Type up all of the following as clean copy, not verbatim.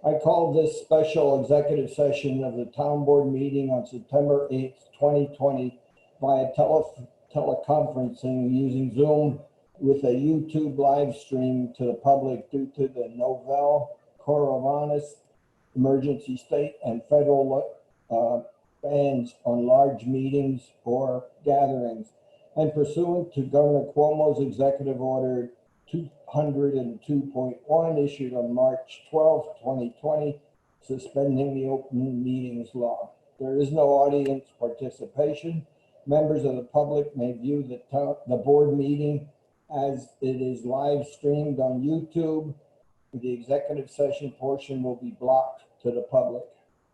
I call this special executive session of the town board meeting on September 8th, 2020 via teleconferencing using Zoom with a YouTube live stream to the public due to the novel coronavirus emergency state and federal bans on large meetings or gatherings, and pursuant to Governor Cuomo's executive order 202.1 issued on March 12, 2020, suspending the open meetings law. There is no audience participation. Members of the public may view the board meeting as it is live streamed on YouTube. The executive session portion will be blocked to the public.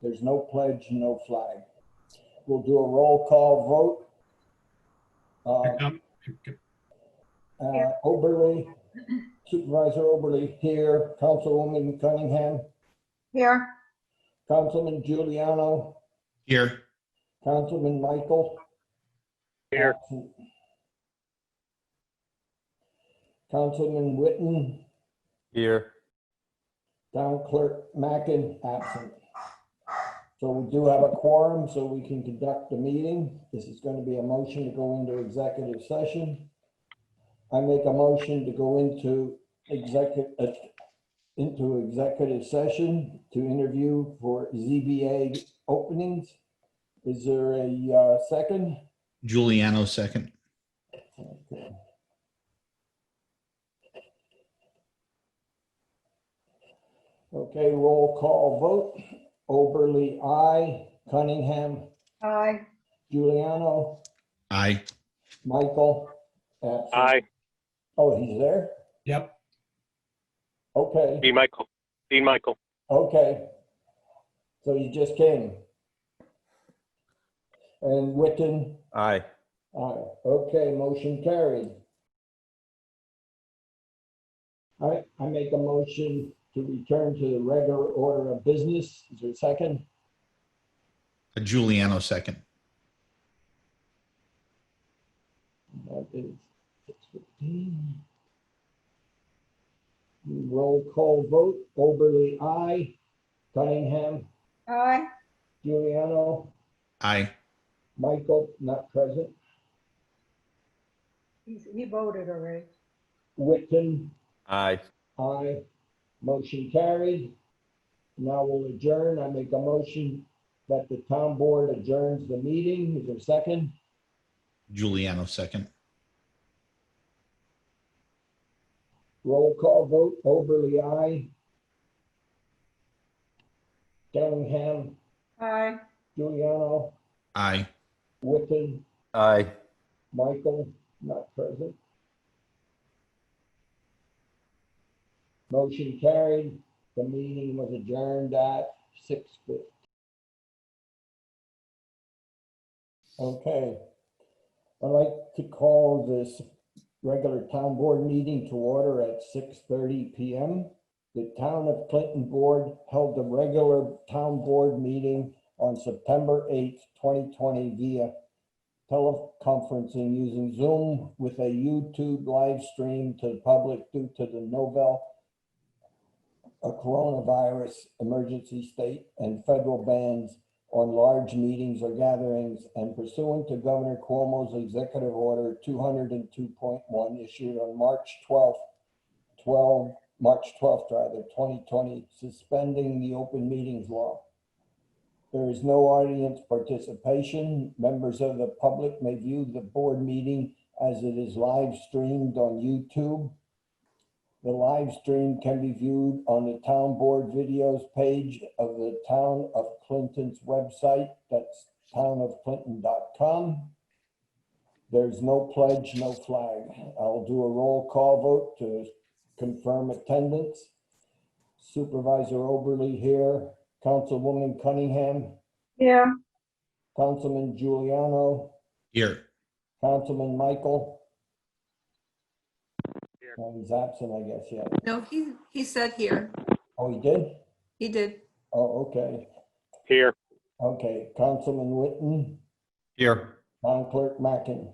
There's no pledge, no flag. We'll do a roll call vote. Oberly, Supervisor Oberly here. Councilwoman Cunningham. Here. Councilman Giuliano. Here. Councilman Michael. Here. Absent. Councilman Witten. Here. Town Clerk Mackin, absent. So we do have a quorum, so we can conduct the meeting. This is going to be a motion to go into executive session. I make a motion to go into executive session to interview for ZBA openings. Is there a second? Giuliano, second. Okay. Okay, roll call vote. Oberly, aye. Cunningham, Aye. Giuliano, Aye. Michael, absent. Aye. Oh, he's there? Yep. Okay, Dean Michael. Dean Michael. okay. So you just came. And Witten, Aye. aye. Okay, motion carried. I make a motion to return to the regular order of business. Is there a second? A Giuliano, second. That is 6:15. Roll call vote. Oberly, aye. Cunningham, Aye. Giuliano, Aye. Michael, not present. He voted already. Witten, Aye. aye. Motion carried. Now we'll adjourn. I make a motion that the town board adjourns the meeting. Is there a second? Giuliano, second. Roll call vote. Oberly, aye. Cunningham, Aye. Giuliano, Aye. Witten, Aye. Michael, not present. Motion carried. The meeting was adjourned at 6:50. Okay. I'd like to call this regular town board meeting to order at 6:30 p.m. The Town of Clinton Board held the regular town board meeting on September 8th, 2020 via teleconferencing using Zoom with a YouTube live stream to the public due to the novel coronavirus emergency state and federal bans on large meetings or gatherings, and pursuant to Governor Cuomo's executive order 202.1 issued on March 12th, 2020, suspending the open meetings law. There is no audience participation. Members of the public may view the board meeting as it is live streamed on YouTube. The live stream can be viewed on the town board videos page of the Town of Clinton's website. That's townofclinton.com. There's no pledge, no flag. I'll do a roll call vote to confirm attendance. Supervisor Oberly here. Councilwoman Cunningham. Here. Councilman Giuliano. Here. Councilman Michael. He's absent, I guess, yeah. No, he said here. Oh, he did? He did. Oh, okay. Here. Okay, Councilman Witten, Here. Town Clerk Mackin.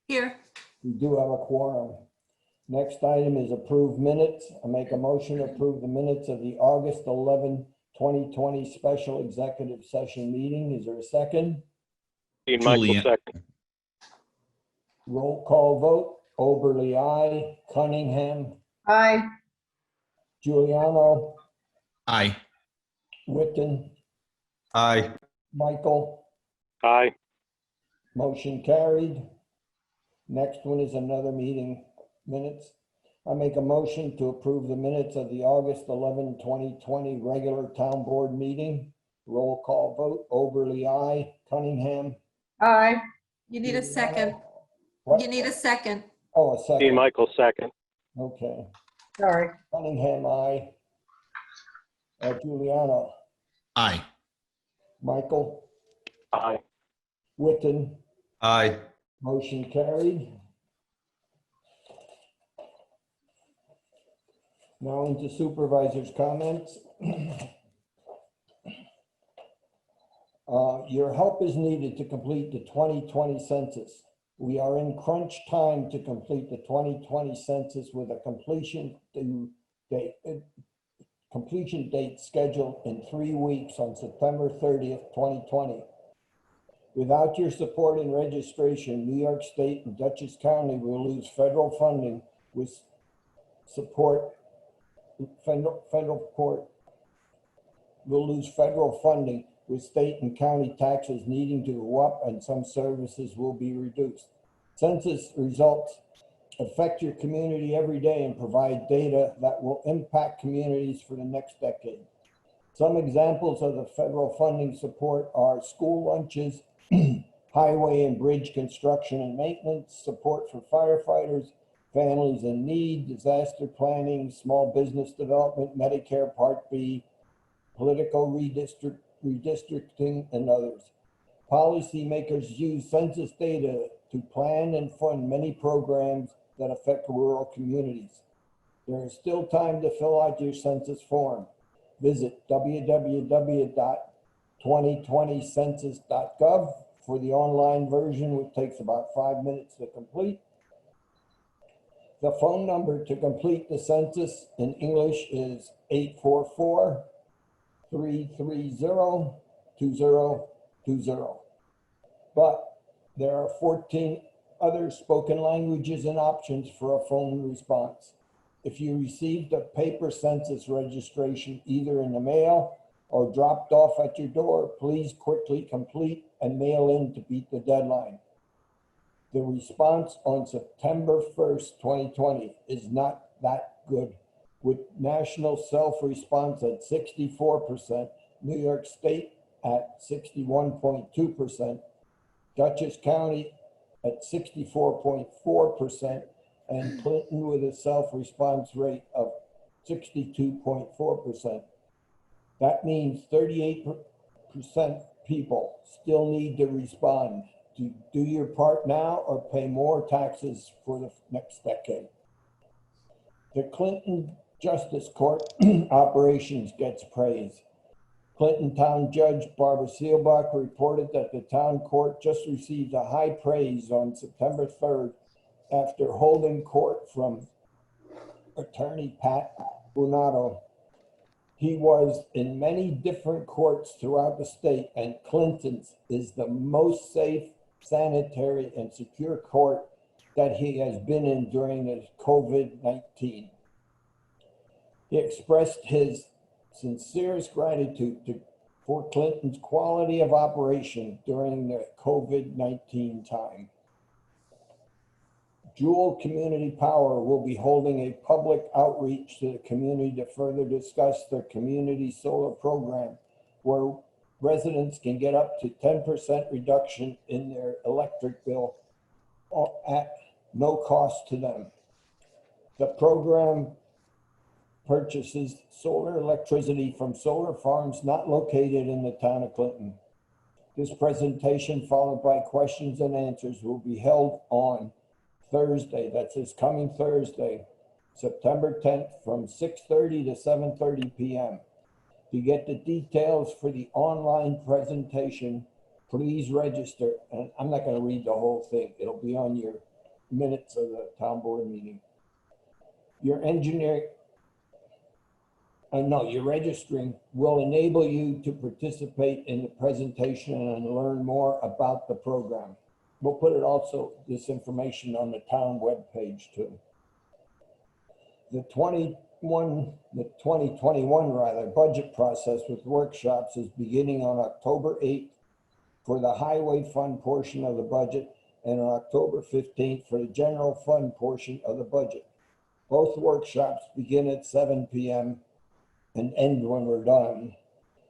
Here. We do have a quorum. Next item is approved minutes. I make a motion to approve the minutes of the August 11, 2020 special executive session meeting. Is there a second? Dean Michael, Julian- second. Roll call vote. Oberly, aye. Cunningham, Aye. Giuliano, Aye. Witten, Aye. Michael. Aye. Motion carried. Next one is another meeting minutes. I make a motion to approve the minutes of the August 11, 2020 regular town board meeting. Roll call vote. Oberly, aye. Cunningham. Aye. You need a second. What? You need a second. Oh, a Dean second. Michael, second. Okay. Sorry. Cunningham, aye. Giuliano, Aye. Michael, Aye. Witten, Aye. motion carried. Now into supervisors' comments. Your help is needed to complete the 2020 census. We are in crunch time to complete the 2020 census with a completion date scheduled in 3 weeks on September 30th, 2020. Without your support and registration, New York State and Dutchess County will lose federal funding with support. Federal court will lose federal funding with state and county taxes needing to go up and some services will be reduced. Census results affect your community every day and provide data that will impact communities for the next decade. Some examples of the federal funding support are school lunches, highway and bridge construction and maintenance, support for firefighters, families in need, disaster planning, small business development, Medicare Part B, political redistricting, and others. Policymakers use census data to plan and fund many programs that affect rural communities. There is still time to fill out your census form. Visit www.2020census.gov for the online version, which takes about 5 minutes to complete. The phone number to complete the census in English is 844-330-2020. But there are 14 other spoken languages and options for a phone response. If you received a paper census registration either in the mail or dropped off at your door, please quickly complete and mail in to beat the deadline. The response on September 1st, 2020 is not that good, with national self-response at 64%, New York State at 61.2%, Dutchess County at 64.4%, and Clinton with a self-response rate of 62.4%. That means 38% people still need to respond. To do your part now or pay more taxes for the next decade. The Clinton Justice Court operations gets praise. Clinton Town Judge Barbara Seelbach reported that the town court just received a high praise on September 3rd after holding court from attorney Pat Bunato. He was in many different courts throughout the state, and Clinton's is the most safe, sanitary, and secure court that he has been in during the COVID-19. He expressed his sincerest gratitude for Clinton's quality of operation during the COVID-19 time. Jewel Community Power will be holding a public outreach to the community to further discuss their community solar program, where residents can get up to 10% reduction in their electric bill at no cost to them. The program purchases solar electricity from solar farms not located in the town of Clinton. This presentation, followed by questions and answers, will be held on Thursday, that's this coming Thursday, September 10th from 6:30 to 7:30 p.m. To get the details for the online presentation, please register. And I'm not going to read the whole thing. It'll be on your minutes of the town board meeting. Your engineering no, you're registering, will enable you to participate in the presentation and learn more about the program. We'll put it also, this information on the town webpage too. The 2021 rather, budget process with workshops is beginning on October 8th for the highway fund portion of the budget and on October 15th for the general fund portion of the budget. Both workshops begin at 7 p.m. and end when we're done.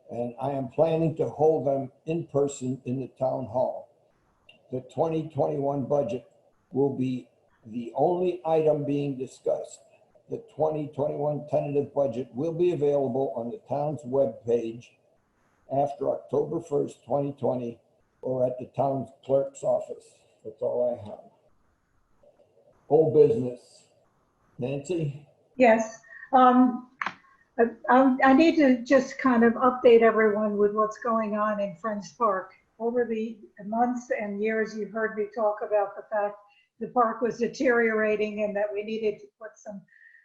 And I am planning to hold them in person in the town hall. The 2021 budget will be the only item being discussed. The 2021 tentative budget will be available on the town's webpage after October 1st, 2020, or at the town's clerk's office. That's all I have. Old business. Nancy? Yes. I need to just kind of update everyone with what's going on in Friends Park. Over the months and years, you've heard me talk about the fact the park was deteriorating and that we needed to put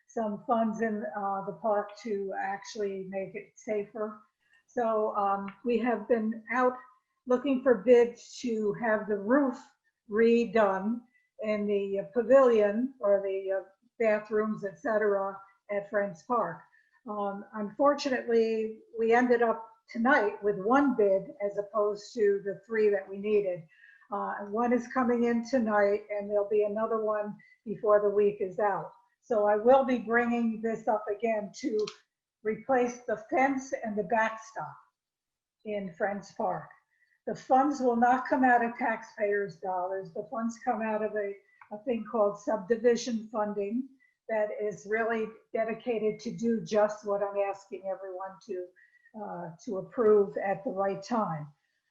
some funds in the park to actually make it safer. So we have been out looking for bids to have the roof redone in the pavilion or the bathrooms, etc., at Friends Park. Unfortunately, we ended up tonight with one bid as opposed to the three that we needed. One is coming in tonight and there'll be another one before the week is out. So I will be bringing this up again to replace the fence and the backstop in Friends Park. The funds will not come out of taxpayers' dollars. The funds come out of a thing called subdivision funding that is really dedicated to do just what I'm asking everyone to approve at the right time.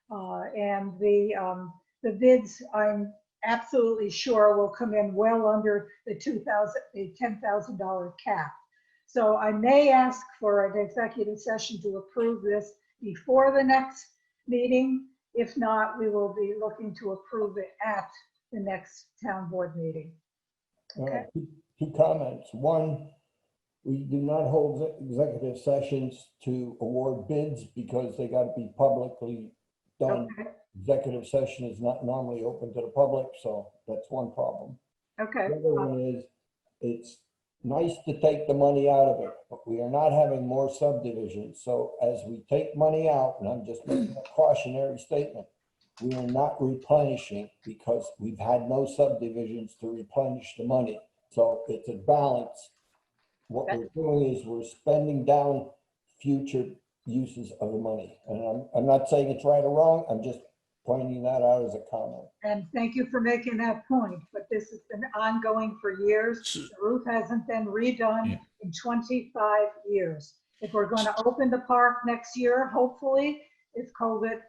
And the bids, I'm absolutely sure, will come in well under the $10,000 cap. So I may ask for an executive session to approve this before the next meeting. If not, we will be looking to approve it at the next town board meeting. Okay. Two comments. One, we do not hold executive sessions to award bids because they got to be publicly done. Okay. Executive session is not normally open to the public, so that's one problem. Okay. The other one is, it's nice to take the money out of it, but we are not having more subdivisions. So as we take money out, and I'm just making a cautionary statement, we are not replenishing because we've had no subdivisions to replenish the money. So it's a balance. What we're doing is we're spending down future uses of the money. And I'm not saying it's right or wrong. I'm just pointing that out as a comment. And thank you for making that point, but this has been ongoing for years. The roof hasn't been redone in 25 years. If we're going to open the park next year, hopefully, if COVID,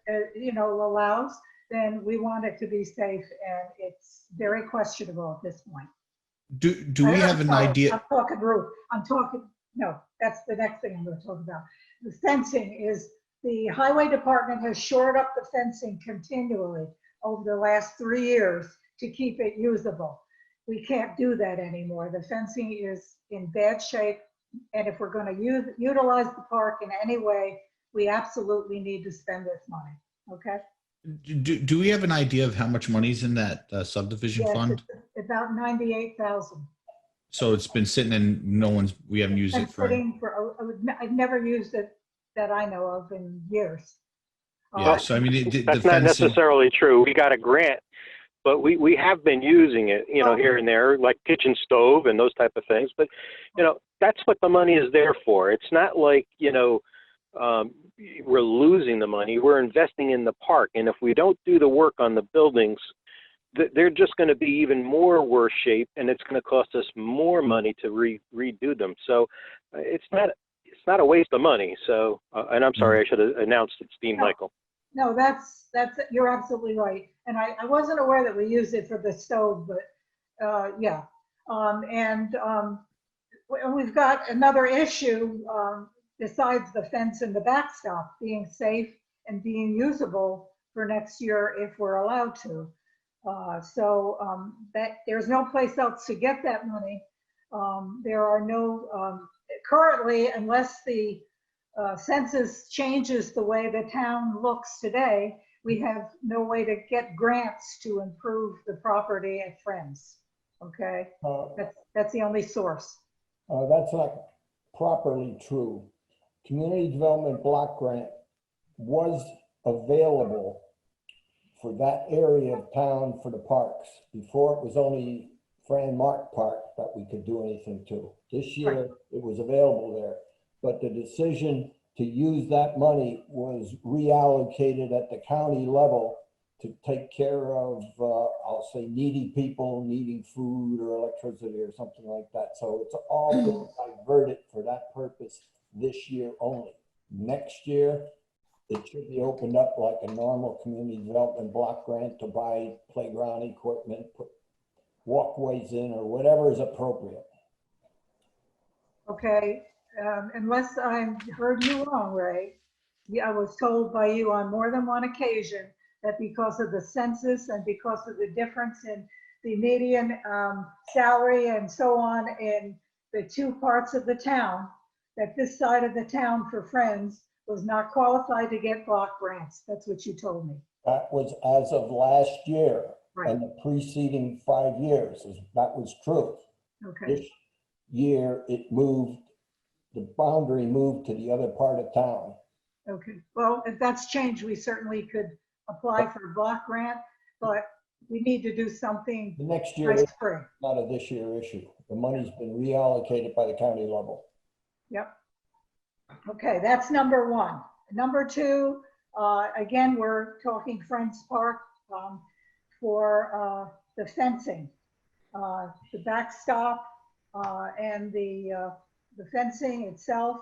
allows, then we want it to be safe, and it's very questionable at this point. Do we have an idea? I'm talking roof. No, that's the next thing I'm going to talk about. The fencing is, the highway department has shored up the fencing continually over the last 3 years to keep it usable. We can't do that anymore. The fencing is in bad shape. And if we're going to utilize the park in any way, we absolutely need to spend this money. Okay. Do we have an idea of how much money's in that subdivision fund? It's about 98,000. So it's been sitting in, we haven't used it for. I've never used it that I know of in years. Yeah, so I mean, that's not necessarily true. We got a grant, but we have been using it, here and there, like kitchen stove and those type of things. But, that's what the money is there for. It's not like, we're losing the money. We're investing in the park. And if we don't do the work on the buildings, they're just going to be even more worse shape, and it's going to cost us more money to redo them. So it's not a waste of money. So, and I'm sorry, I should have announced it's Dean Michael. No, that's you're absolutely right. And I wasn't aware that we used it for the stove, but yeah. We've got another issue besides the fence and the backstop being safe and being usable for next year if we're allowed to. That there's no place else to get that money. There are no currently, unless the census changes the way the town looks today, we have no way to get grants to improve the property at Friends. Okay, that's the only source. That's not properly true. Community Development Block Grant was available for that area of town for the parks. Before, it was only Fran Mark Park that we could do anything to. This year, it was available there, but the decision to use that money was reallocated at the county level to take care of, I'll say, needy people needing food or electricity or something like that. So it's all been diverted for that purpose this year only. Next year, it should be opened up like a normal community development block grant to buy playground equipment, put walkways in, or whatever is appropriate. Okay, unless I heard you wrong, Ray, I was told by you on more than one occasion that because of the census and because of the difference in the median salary and so on in the two parts of the town, that this side of the town for Friends was not qualified to get block grants. That's what you told me. That was as of last year. Right. And the preceding 5 years, that was true. Okay, This year, it moved, the boundary moved to the other part of town. okay. Well, if that's changed, we certainly could apply for a block grant, but we need to do something The next year by is spring. not a this year issue. The money's been reallocated by the county level. Yep. Okay, that's number one. Number two, again, we're talking Friends Park for the fencing, the backstop, and the fencing itself.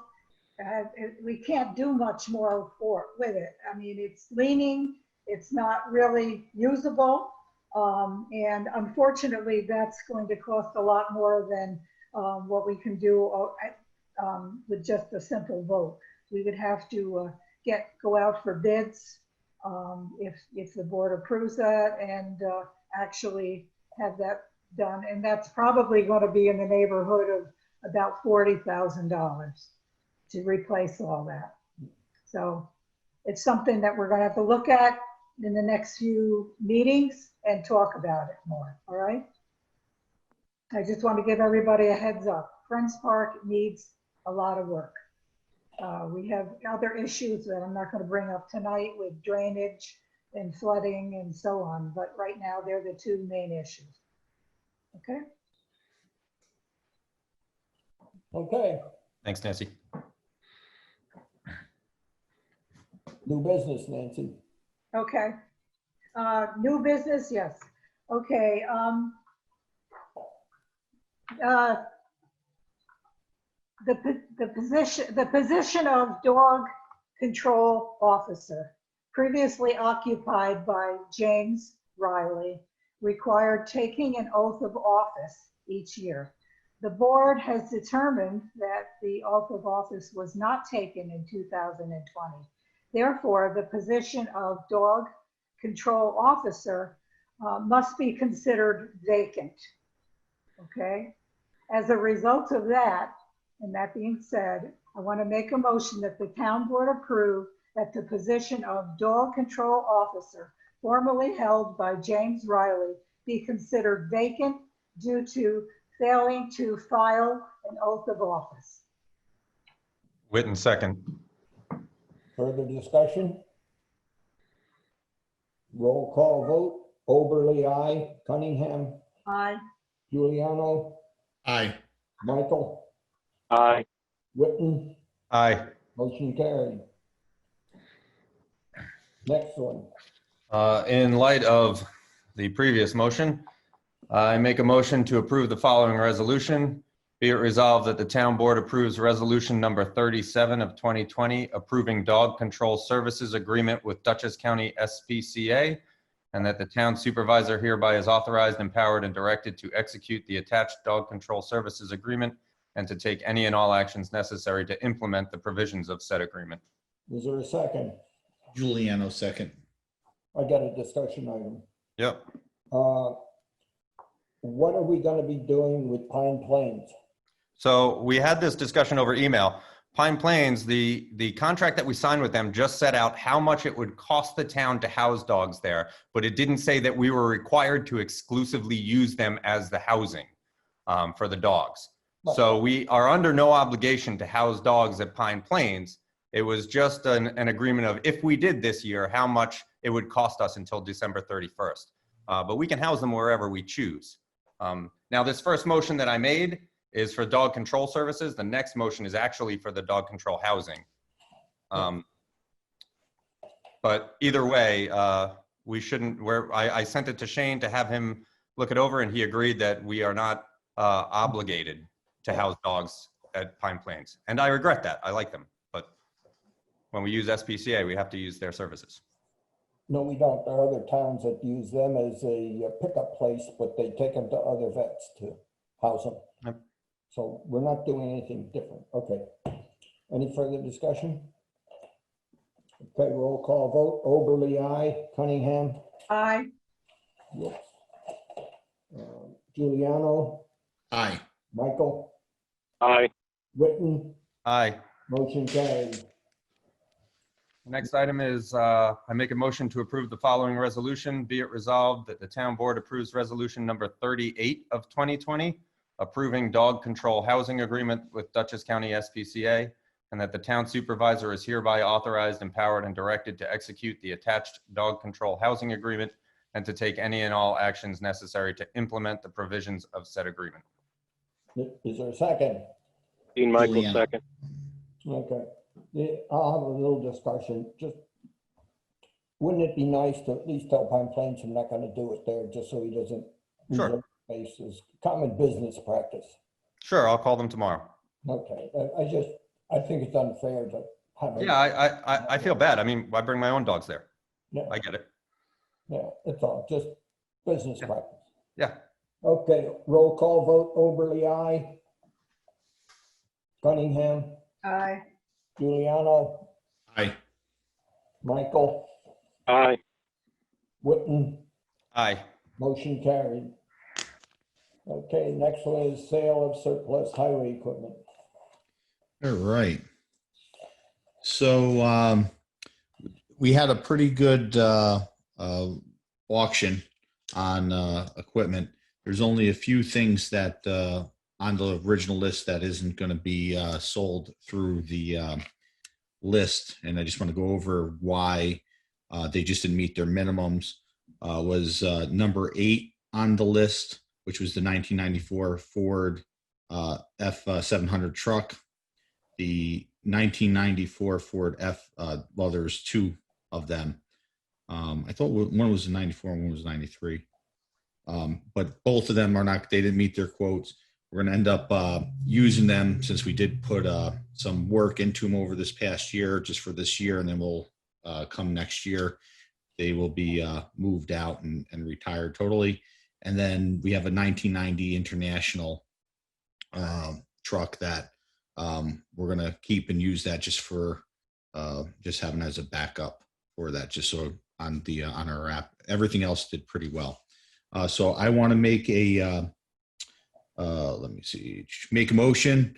We can't do much more with it. I mean, it's leaning, it's not really usable. And unfortunately, that's going to cost a lot more than what we can do with just a simple vote. We would have to go out for bids if the board approves that and actually have that done. And that's probably going to be in the neighborhood of about $40,000 to replace all that. So it's something that we're going to have to look at in the next few meetings and talk about it more. All right. I just want to give everybody a heads up. Friends Park needs a lot of work. We have other issues that I'm not going to bring up tonight with drainage and flooding and so on, but right now they're the two main issues. Okay. Okay, Thanks, Nancy. new business, Nancy. Okay. New business, yes. Okay. The position of dog control officer, previously occupied by James Riley, required taking an oath of office each year. The board has determined that the oath of office was not taken in 2020. Therefore, the position of dog control officer must be considered vacant. Okay. As a result of that, and that being said, I want to make a motion that the town board approve that the position of dog control officer formerly held by James Riley be considered vacant due to failing to file an oath of office. Witten, second. Further discussion? Roll call vote. Oberly, aye. Cunningham, Aye. Giuliano, Aye. Michael, Aye. Witten, Aye. motion carried. Next one. In light of the previous motion, I make a motion to approve the following resolution. Be it resolved that the town board approves resolution number 37 of 2020, approving dog control services agreement with Dutchess County SPCA, and that the town supervisor hereby is authorized, empowered, and directed to execute the attached dog control services agreement and to take any and all actions necessary to implement the provisions of said agreement. Is there a second? Giuliano, second. I got a discussion item. Yep. What are we going to be doing with Pine Plains? So we had this discussion over email. Pine Plains, the contract that we signed with them just set out how much it would cost the town to house dogs there, but it didn't say that we were required to exclusively use them as the housing for the dogs. So we are under no obligation to house dogs at Pine Plains. It was just an agreement of if we did this year, how much it would cost us until December 31st. But we can house them wherever we choose. Now, this first motion that I made is for dog control services. The next motion is actually for the dog control housing. But either way, we shouldn't, I sent it to Shane to have him look it over, and he agreed that we are not obligated to house dogs at Pine Plains. And I regret that. I like them. But when we use SPCA, we have to use their services. No, we don't. There are other towns that use them as a pickup place, but they take them to other vets to house them. Yep. So we're not doing anything different. Okay. Any further discussion? Okay, roll call vote. Oberly, aye. Cunningham? Aye. Yes. Giuliano? Aye. Michael? Aye. Witten? Aye. Motion carried. Next item is I make a motion to approve the following resolution. Be it resolved that the town board approves resolution number 38 of 2020, approving dog control housing agreement with Dutchess County SPCA, and that the town supervisor is hereby authorized, empowered, and directed to execute the attached dog control housing agreement and to take any and all actions necessary to implement the provisions of said agreement. Is there a second? Dean Michael, Juliana. second. Okay. I'll have a little discussion. Just, wouldn't it be nice to at least tell Pine Plains I'm not gonna do it there, just so he doesn't lose Sure. their face? Is common business practice. Sure, I'll call them tomorrow. Okay, I think it's unfair to have. Yeah, I feel bad. I mean, I bring my own dogs there. Yeah, I get it. yeah, it's all just business Yeah. practice. Yeah. Okay, roll call vote. Oberly, aye. Cunningham, Aye. Giuliano, Aye. Michael, Aye. Witten, Aye. motion carried. Okay, next one is sale of surplus highway equipment. All right. So we had a pretty good auction on equipment. There's only a few things that on the original list that isn't going to be sold through the list, and I just want to go over why they just didn't meet their minimums. Was number 8 on the list, which was the 1994 Ford F700 truck. The 1994 Ford F, well, there's 2 of them. I thought one was a 94 and one was 93. But both of them are not, they didn't meet their quotes. We're going to end up using them since we did put some work into them over this past year, just for this year, and then we'll come next year. They will be moved out and retired totally. And then we have a 1990 International truck that we're going to keep and use that just for just having as a backup for that, just so on our app. Everything else did pretty well. So I want to make a let me see, make a motion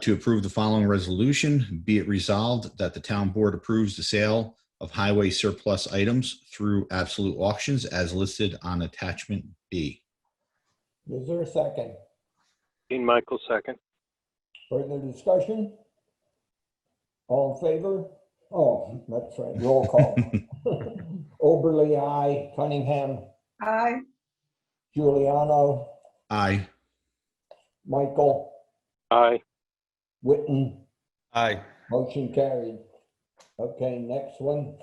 to approve the following resolution. Be it resolved that the town board approves the sale of highway surplus items through absolute auctions as listed on attachment B. Is there a second? Dean Michael, second. Further discussion? All in favor? Oh, that's right, roll call. Oberly, aye. Cunningham, Aye. Giuliano, Aye. Michael, Aye. Witten, Aye. motion carried. Okay, next one.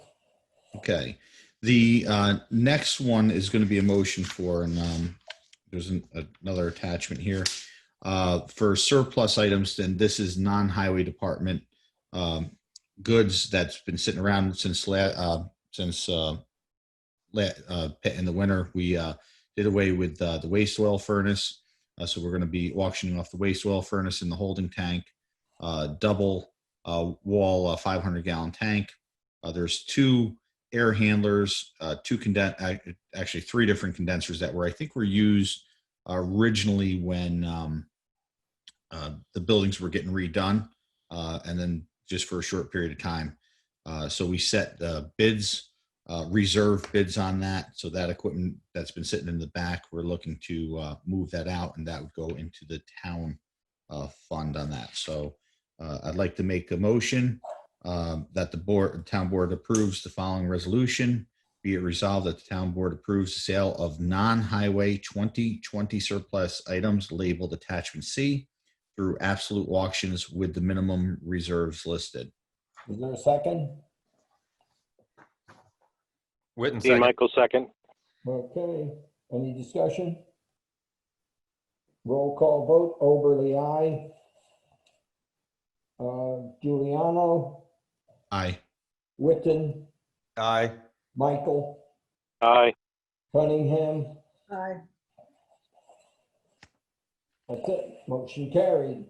Okay. The next one is going to be a motion for, and there's another attachment here for surplus items. And this is non-highway department goods that's been sitting around since in the winter. We did away with the waste oil furnace. So we're going to be auctioning off the waste oil furnace in the holding tank, double wall 500-gallon tank. There's 2 air handlers, actually 3 different condensers that I think were used originally when the buildings were getting redone, and then just for a short period of time. So we set bids, reserve bids on that. So that equipment that's been sitting in the back, we're looking to move that out, and that would go into the town fund on that. So I'd like to make a motion that the town board approves the following resolution. Be it resolved that the town board approves the sale of non-highway 2020 surplus items labeled attachment C through absolute auctions with the minimum reserves listed. Is there a second? Witten, Dean second. Michael, second. Okay, any discussion? Roll call vote, Oberly, aye. Giuliano, Aye. Witten, Aye. Michael, Aye. Cunningham. Aye. That's it, motion carried.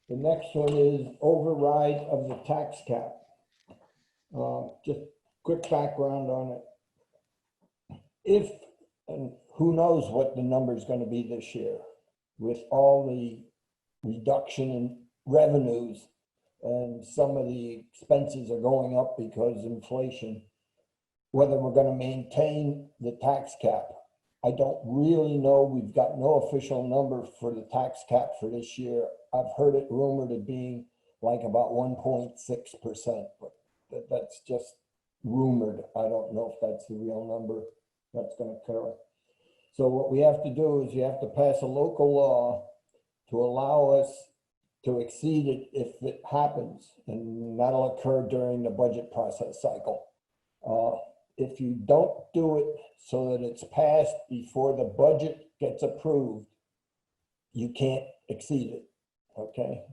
The next one is override of the tax cap. Just quick background on it. If, and who knows what the number's gonna be this year with all the reduction in revenues, and some of the expenses are going up because inflation, whether we're gonna maintain the tax cap. I don't really know. We've got no official number for the tax cap for this year. I've heard it rumored as being like about 1.6%, but that's just rumored. I don't know if that's the real number that's going to occur. So what we have to do is you have to pass a local law to allow us to exceed it if it happens, and that'll occur during the budget process cycle. If you don't do it so that it's passed before the budget gets approved, you can't exceed it, okay?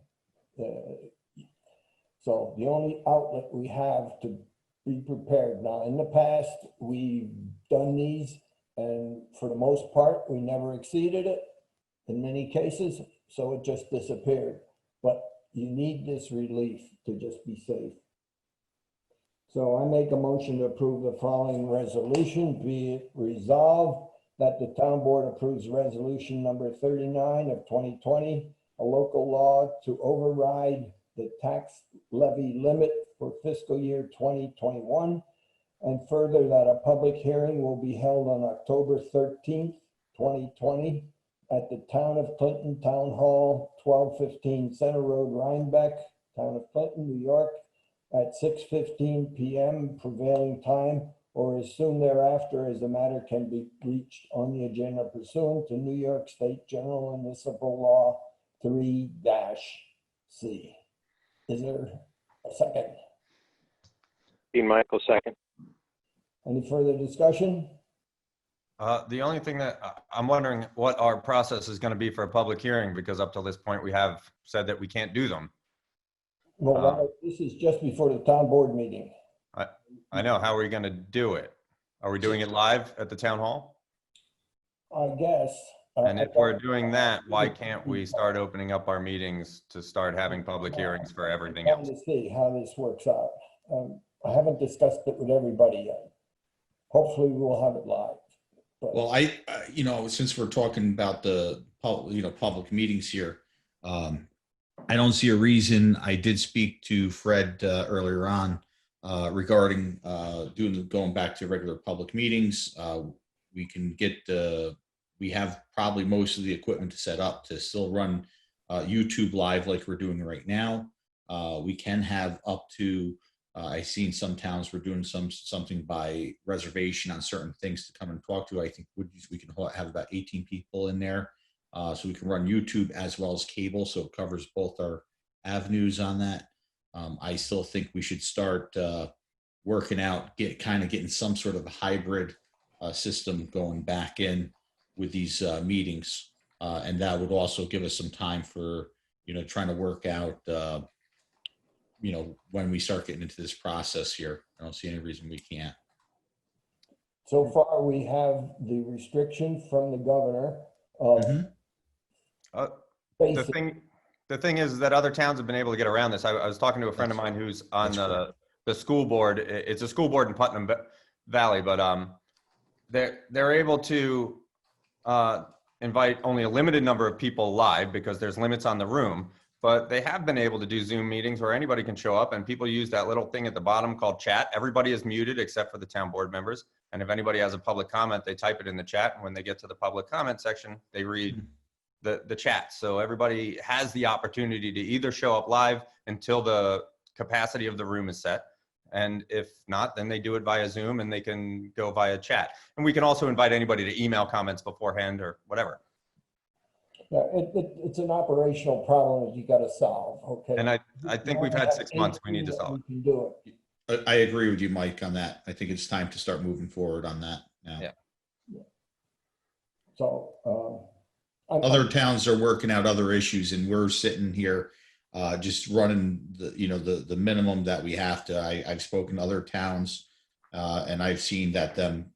So the only outlet we have to be prepared. Now, in the past, we've done these, and for the most part, we never exceeded it in many cases, so it just disappeared. But you need this relief to just be safe. So I make a motion to approve the following resolution. Be it resolved that the town board approves resolution number 39 of 2020, a local law to override the tax levy limit for fiscal year 2021. And further, that a public hearing will be held on October 13th, 2020 at the Town of Clinton Town Hall, 1215 Center Road, Rhinebeck, Town of Clinton, New York, at 6:15 p.m. prevailing time, or as soon thereafter as the matter can be reached on the agenda pursuant to New York State General Municipal Law 3-C. Is there a second? Dean Michael, second. Any further discussion? The only thing that I'm wondering what our process is going to be for a public hearing, because up till this point, we have said that we can't do them. Well, this is just before the town board meeting. I know. How are we going to do it? Are we doing it live at the town hall? I guess. And if we're doing that, why can't we start opening up our meetings to start having public hearings for everything else? To see how this works out. I haven't discussed it with everybody yet. Hopefully we will have it live. But Well, since we're talking about the public meetings here, I don't see a reason. I did speak to Fred earlier on regarding going back to regular public meetings. We can we have probably most of the equipment to set up to still run YouTube live like we're doing right now. We can have up to, I've seen some towns we're doing something by reservation on certain things to come and talk to. I think we can have about 18 people in there. So we can run YouTube as well as cable, so it covers both our avenues on that. I still think we should start working out, getting some sort of a hybrid system going back in with these meetings, and that would also give us some time for trying to work out when we start getting into this process here. I don't see any reason we can't. so far we have the restriction from the governor of The thing is that other towns have been able to get around this. I was talking to a friend of mine who's on the school board. It's a school board in Putnam Valley, but they're able to invite only a limited number of people live because there's limits on the room. But they have been able to do Zoom meetings where anybody can show up, and people use that little thing at the bottom called chat. Everybody is muted except for the town board members. And if anybody has a public comment, they type it in the chat. And when they get to the public comment section, they read the chat. So everybody has the opportunity to either show up live until the capacity of the room is set. And if not, then they do it via Zoom and they can go via chat. And we can also invite anybody to email comments beforehand or whatever. Yeah, it's an operational problem that you got to solve, okay? And I think we've had 6 months. We need to solve it. We can do it. I agree with you, Mike, on that. I think it's time to start moving forward on that now. Yeah. So, Other towns are working out other issues, and we're sitting here just running the minimum that we have to. I've spoken to other towns, and I've seen that them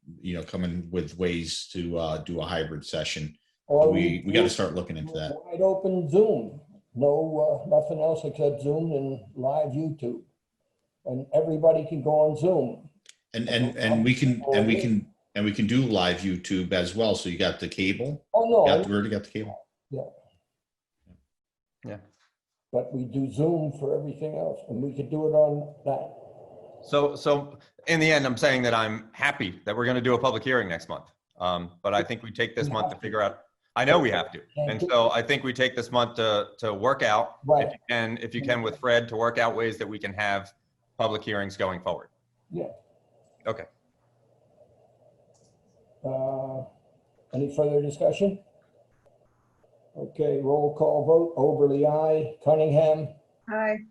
coming with ways to do a hybrid session. We got to start looking into that. Wide open Zoom, no nothing else except Zoom and live YouTube, and everybody can go on Zoom. And we can do live YouTube as well. So you got the cable. Oh no, We already got the cable. Yeah. But we do Zoom for everything else, and we could do it on that. So in the end, I'm saying that I'm happy that we're going to do a public hearing next month. But I think we take this month to figure out. I know we have to, and so I think we take this month to work out, Right. if you can, with Fred, to work out ways that we can have public hearings going forward. Yeah. Okay. Any further discussion? Okay, roll call vote. Oberly, aye. Cunningham, Aye.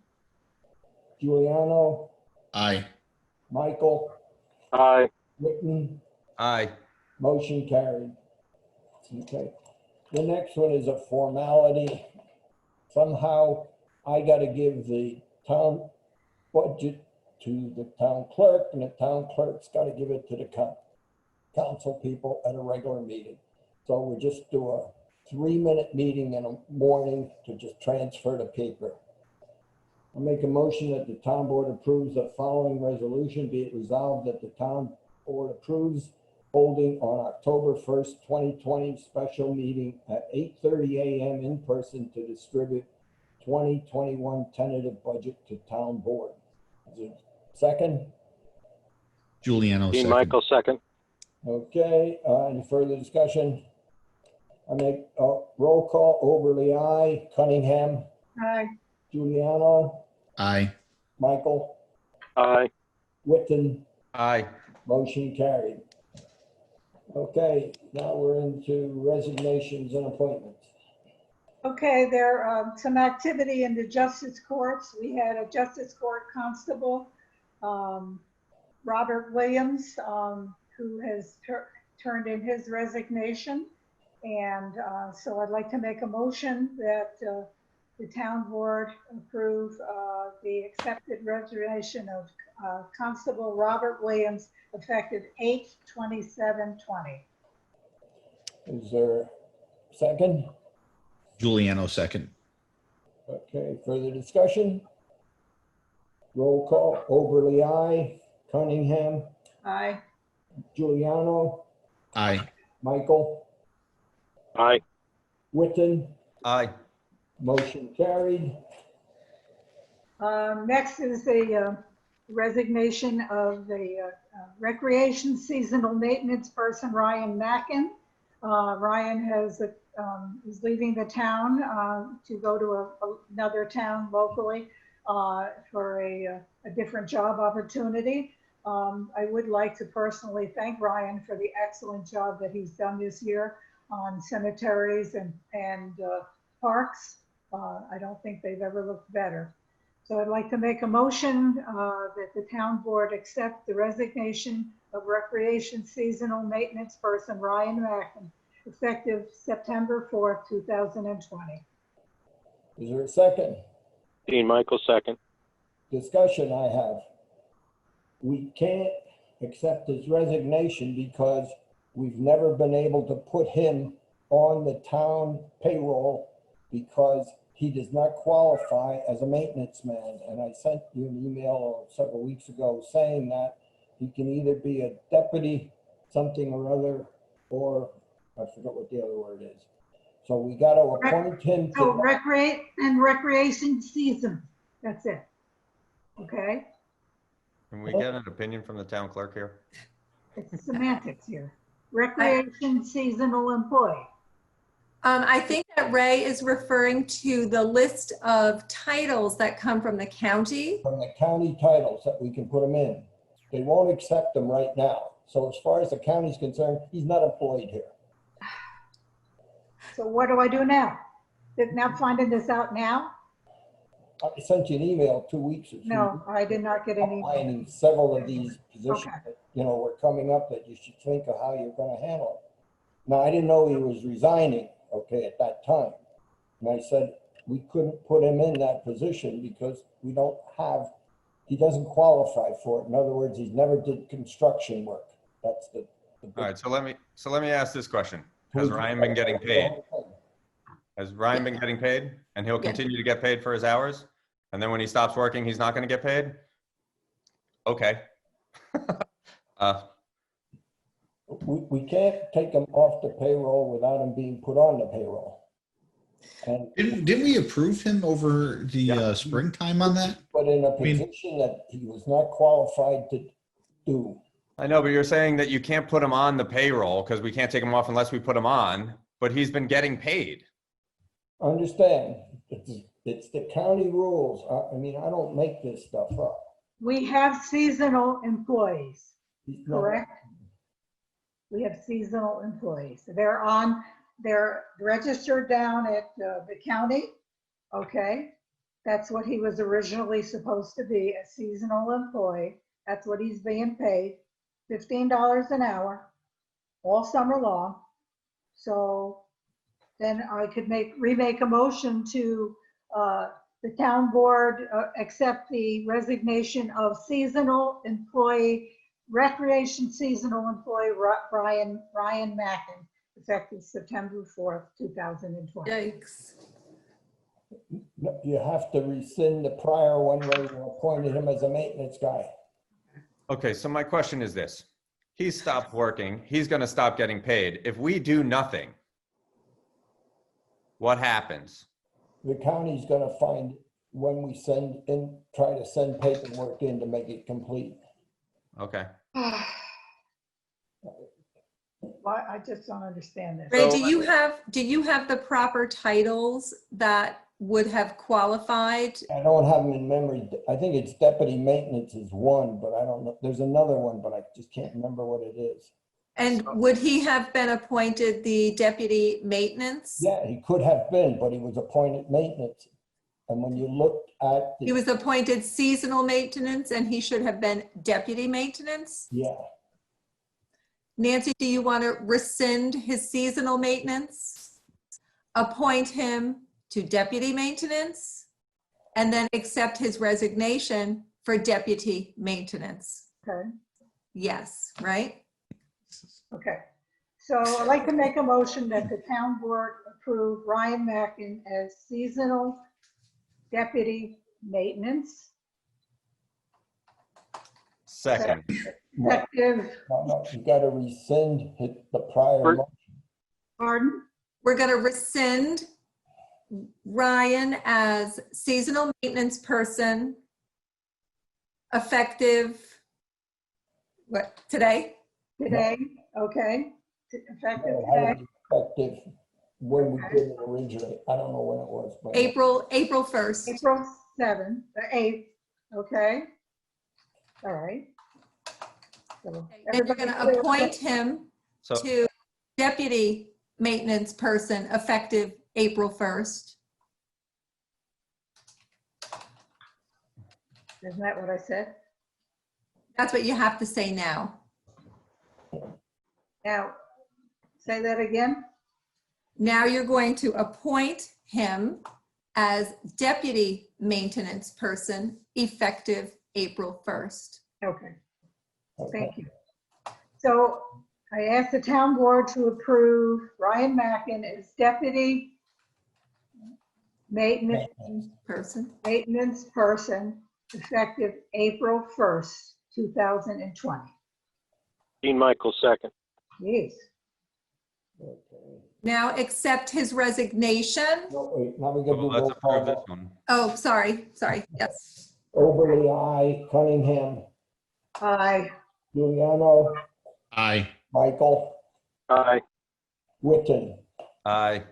Giuliano, Aye. Michael, Aye. Witten, Aye. motion carried. Okay, the next one is a formality. Somehow I gotta give the town budget to the town clerk, and the town clerk's gotta give it to the council people at a regular meeting. So we'll just do a 3-minute meeting in the morning to just transfer the paper. I'll make a motion that the town board approves the following resolution. Be it resolved that the town board approves holding on October 1st, 2020, special meeting at 8:30 a.m. in person to distribute 2021 tentative budget to town board. Is it second? Giuliano Dean second. Michael, second. Okay, any further discussion? I make roll call. Oberly, aye. Cunningham, Aye. Giuliano, Aye. Michael, Aye. Witten, Aye. motion carried. Okay, now we're into resignations and appointments. Okay, there some activity in the justice courts. We had a justice court constable, Robert Williams, who has turned in his resignation. And so I'd like to make a motion that the town board approve the accepted resignation of Constable Robert Williams effective 8/27/20. Is there a second? Giuliano second. Okay, further discussion? Roll call. Oberly, aye. Cunningham, Aye. Giuliano, Aye. Michael, Aye. Witten, Aye. motion carried. Next is the resignation of the recreation seasonal maintenance person, Ryan Mackin. Ryan is leaving the town to go to another town locally for a different job opportunity. I would like to personally thank Ryan for the excellent job that he's done this year on cemeteries and parks. I don't think they've ever looked better. So I'd like to make a motion that the town board accept the resignation of recreation seasonal maintenance person Ryan Mackin, effective September 4th, 2020. Is there a second? Dean Michael, second. Discussion I have. We can't accept his resignation because we've never been able to put him on the town payroll because he does not qualify as a maintenance man. And I sent you an email several weeks ago saying that he can either be a deputy something or other or I forgot what the other word is. So we got to appoint him So to, recreation season, that's it. Okay, Can we get an opinion from the town clerk here? it's semantics here. Recreation seasonal employee. I think that Ray is referring to the list of titles that come from the county. from the county titles that we can put him in. They won't accept him right now. So as far as the county's concerned, he's not employed here. So what do I do now? Now finding this out now? I sent you an email 2 weeks ago. No, I did not get any. Outlining several of these positions Okay. that, were coming up that you should think of how you're gonna handle it. Now, I didn't know he was resigning, okay, at that time. And I said, we couldn't put him in that position because we don't have, he doesn't qualify for it. In other words, he's never did construction work. That's the. All right, so let me ask this question. Has Ryan been getting paid? Has Ryan been getting paid? And he'll Yeah. continue to get paid for his hours? And then when he stops working, he's not going to get paid? Okay. We can't take him off the payroll without him being put on the payroll. And Didn't we approve him over the Yeah. springtime on that? put in a mean- position that he was not qualified to do. I know, but you're saying that you can't put him on the payroll because we can't take him off unless we put him on, but he's been getting paid. Understand, it's the county rules. I mean, I don't make this stuff up. We have seasonal employees, He's not- correct? We have seasonal employees. They're registered down at the county, okay? That's what he was originally supposed to be, a seasonal employee. That's what he's being paid, $15 an hour, all summer long. So then I could remake a motion to the town board accept the resignation of seasonal employee, recreation seasonal employee Ryan Mackin, effective September 4th, 2020. Yikes. No, you have to rescind the prior one where you appointed him as a maintenance guy. Okay, so my question is this. He stopped working. He's going to stop getting paid. If we do nothing, what happens? The county's gonna find when we try to send paperwork in to make it complete. Okay. Why, I just don't understand this. Ray, So- do you have the proper titles that would have qualified? I don't have them in memory. I think it's deputy maintenance is one, but I don't know. There's another one, but I just can't remember what it is. And would he have been appointed the deputy maintenance? Yeah, he could have been, but he was appointed maintenance. And when you look at He the, was appointed seasonal maintenance and he should have been deputy maintenance? yeah, Nancy, do you want to rescind his seasonal maintenance? Appoint him to deputy maintenance? And then accept his resignation for deputy maintenance? Okay, Yes, right? okay. So I'd like to make a motion that the town board approve Ryan Mackin as seasonal deputy maintenance, Second. effective, no, you gotta rescind the prior. Bert- motion. pardon? We're going to rescind Ryan as seasonal maintenance person effective, what, today? Today, okay, effective It had today, to be effective when we did it originally. I don't know when it was, but. April 1st. April 7th, the 8th, okay? All right. So And you're going to appoint him So, to deputy maintenance person effective April 1st. Isn't that what I said? That's what you have to say now. Now, say that again? Now you're going to appoint him as deputy maintenance person effective April 1st. Okay, Okay. thank you. So I asked the town board to approve Ryan Mackin as deputy maintenance Person. person effective April 1st, 2020. Dean Michael, second. Jeez. Okay. Now accept his resignation. No, wait, now we gotta do Let's roll approve this call. one. Oh, sorry, yes. Oberly, aye. Cunningham, Aye. Giuliano, Aye. Michael, Aye. Witten. Aye.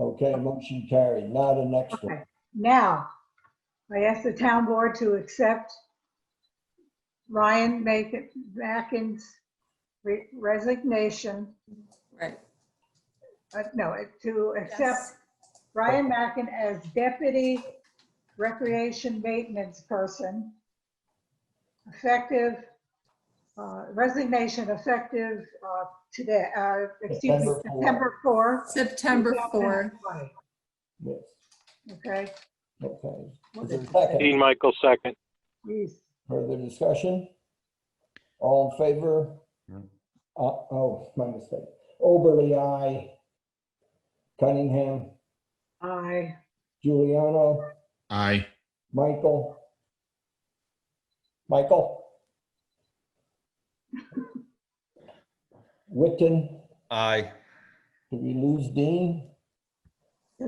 Okay, motion carried. Now the next one. Okay. Now, I ask the town board to accept Ryan Mackin's resignation. Right. No, to accept Yes. Ryan Mackin as deputy recreation maintenance person, effective, resignation effective today, excuse me, September September 4th. September 4th. 2020. Yes, Okay. okay. What Is there a did you second? Dean Michael second. Yes. Further discussion? All in favor? Yeah. Oh, my mistake. Oberly, aye. Cunningham, Aye. Giuliano, Aye. Michael. Michael? Witten, Aye. did we lose Dean?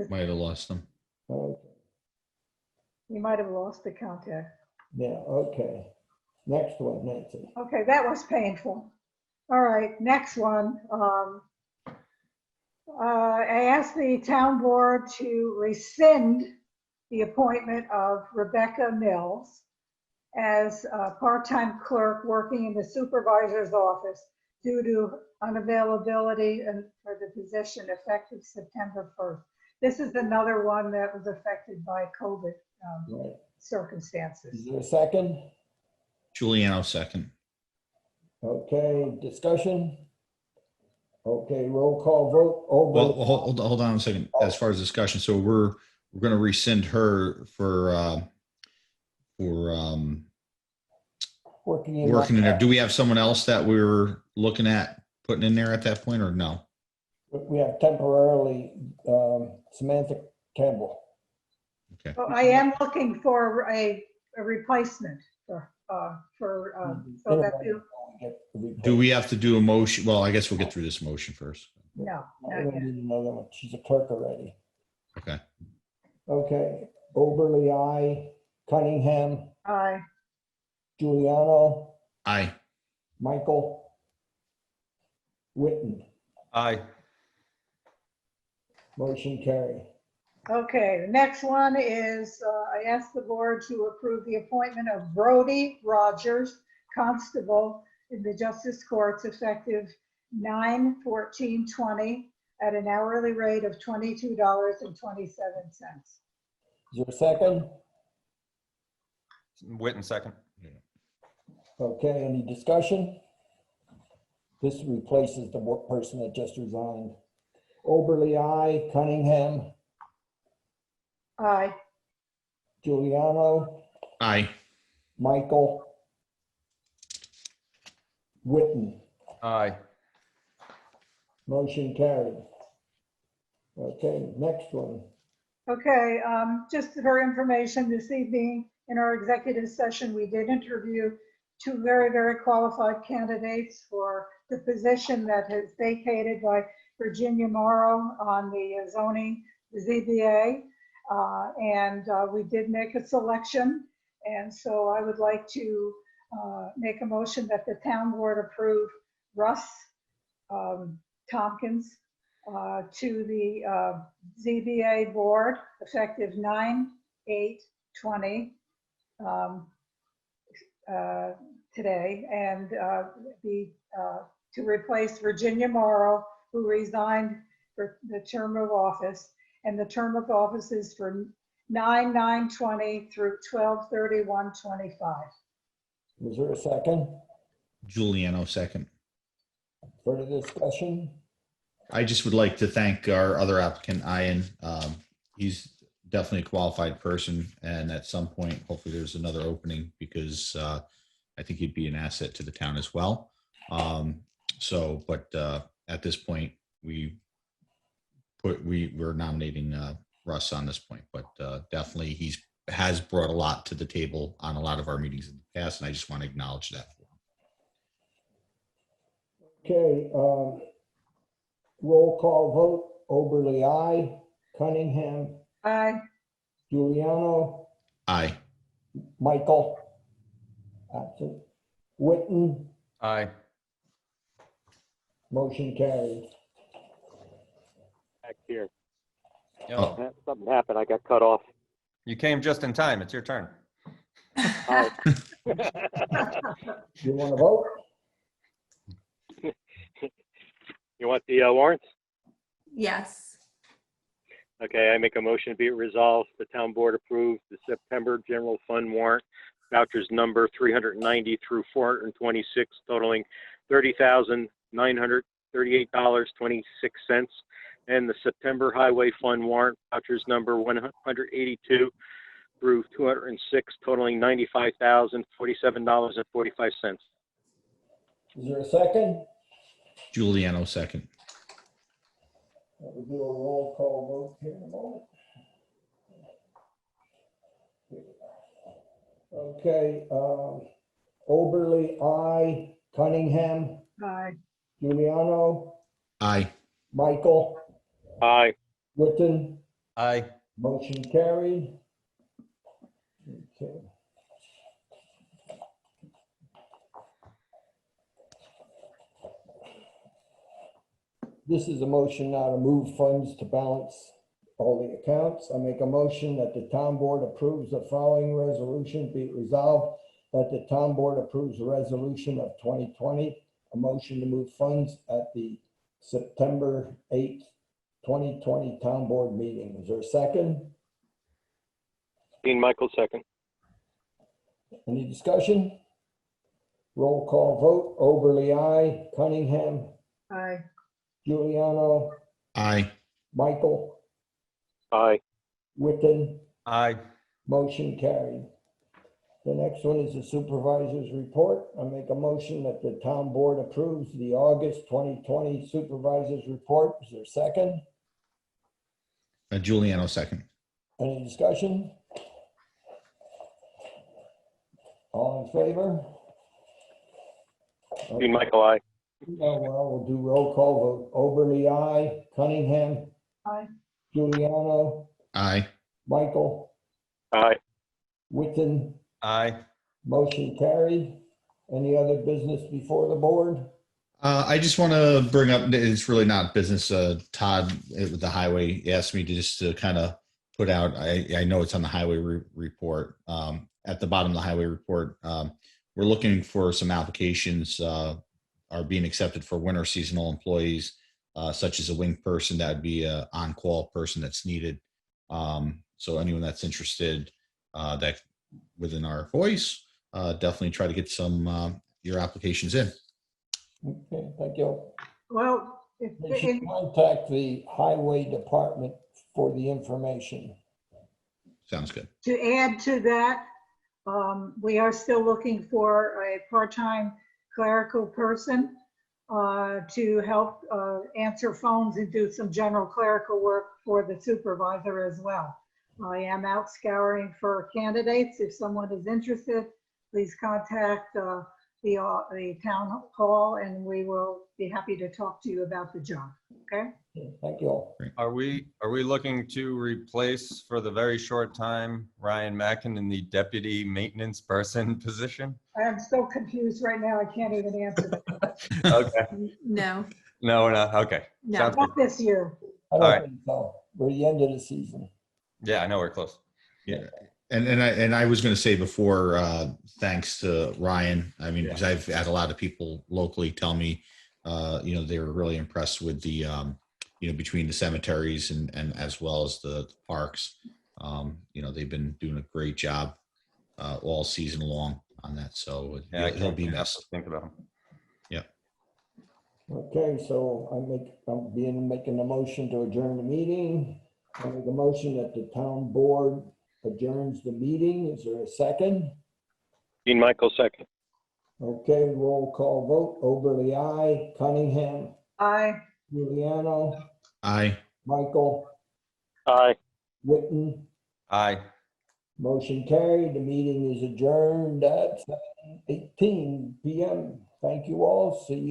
Might have lost them. Okay, You might have lost the contact. yeah, okay. Next one, Nancy. Okay, that was painful. All right, next one. I asked the town board to rescind the appointment of Rebecca Mills as a part-time clerk working in the supervisor's office due to unavailability and for the position effective September 1st. This is another one that was affected by COVID Right. Is circumstances. there a second? Giuliano second. Okay, discussion? Okay, roll call vote. Well, Oberly, hold on a second. As far as discussion, so we're going to rescind her for working in. working in there. Do we have someone else that we're looking at putting in there at that point, or no? We have temporarily Samantha Campbell. Okay. Oh, I am looking for a replacement so that you, Do we have to do a motion? Well, I guess we'll get through this motion first. no, We not don't yet. need another one. She's a clerk already. Okay. Okay, Oberly, aye. Cunningham, Aye. Giuliano, Aye. Michael, Witten. Aye. Motion carried. Okay, the next one is, I asked the board to approve the appointment of Brody Rogers, constable in the Justice Courts, effective 9/14/20 at an hourly rate of $22.27. Is there a second? Witten second. Okay, any discussion? This replaces the work person that just resigned. Oberly, aye. Cunningham, Aye. Giuliano, Aye. Michael, Witten. Aye. Motion carried. Okay, next one. Okay, just for information, this evening in our executive session, we did interview two very, very qualified candidates for the position that is vacated by Virginia Morrow on the zoning ZBA. And we did make a selection. And so I would like to make a motion that the town board approve Russ Tompkins to the ZBA board effective 9/8/20 today, and to replace Virginia Morrow, who resigned for the term of office, and the term of office is for 9/9/20 through 12/31/25. Is there a second? Giuliano second. Further discussion? I just would like to thank our other applicant, Ian. He's definitely a qualified person, and at some point, hopefully there's another opening because I think he'd be an asset to the town as well. But at this point, we're nominating Russ on this point, but definitely has brought a lot to the table on a lot of our meetings in the past, and I just want to acknowledge that. Okay, Roll call vote, Oberly, aye. Cunningham, Aye. Giuliano, Aye. Michael, absent. Witten, Aye. motion carried. Back here. Yo, Something happened. I got cut off. you came just in time. It's your turn. Hi. You want to vote? You want the warrants? Yes. Okay, I make a motion to be it resolved. The town board approves the September general fund warrant vouchers number 390 through 426 totaling $30,938.26. And the September highway fund warrant vouchers number 182 through 206 totaling $95,047.45. Is there a second? Giuliano second. We'll do a roll call vote here in a moment. Okay, Oberly, aye. Cunningham, Aye. Giuliano, Aye. Michael, Aye. Witten, Aye. motion carried. Okay. This is a motion now to move funds to balance all the accounts. I make a motion that the town board approves the following resolution. Be it resolved that the town board approves the resolution of 2020, a motion to move funds at the September 8th, 2020 town board meeting. Is there a second? Dean Michael, second. Any discussion? Roll call vote. Oberly, aye. Cunningham, Aye. Giuliano, Aye. Michael, Aye. Witten, Aye. motion carried. The next one is the supervisor's report. I make a motion that the town board approves the August 2020 supervisor's report. Is there a second? Giuliano second. Any discussion? All in favor? Dean Michael, aye. Oh, well, we'll do roll call vote. Oberly, aye. Cunningham, Aye. Giuliano, Aye. Michael, Aye. Witten, Aye. motion carried. Any other business before the board? I just want to bring up, it's really not business. Todd with the highway asked me to just to kind of put out, I know it's on the highway report. At the bottom of the highway report, we're looking for some applications are being accepted for winter seasonal employees, such as a wing person. That would be a on-call person that's needed. So anyone that's interested that within our voice, definitely try to get some your applications in. Okay, thank you. Well, They should contact the highway department for the information. Sounds good. to add to that, we are still looking for a part-time clerical person to help answer phones and do some general clerical work for the supervisor as well. I am out scouring for candidates. If someone is interested, please contact the town hall and we will be happy to talk to you about the job. Okay? Okay, thank you. Are we looking to replace for the very short time Ryan Mackin in the deputy maintenance person position? I'm so confused right now. I can't even answer that. Okay. No, No, we're not. Okay. No. Sounds good. Not this year. I All don't right. think so. We're at the end of the season. Yeah, I know we're close. Yeah. And I was going to say before, thanks to Ryan. I mean, because I've had a lot of people locally tell me, they were really impressed with the, between the cemeteries and as well as the parks. They've been doing a great job all season long on that. So Yeah, he'll be missed. Think about him. Yeah. Okay, so I'm making a motion to adjourn the meeting. I make a motion that the town board adjourns the meeting. Is there a second? Dean Michael, second. Okay, roll call vote. Oberly, aye. Cunningham, Aye. Giuliano, Aye. Michael, Aye. Witten, Aye. motion carried. The meeting is adjourned at 7:18 p.m. Thank you all. See you.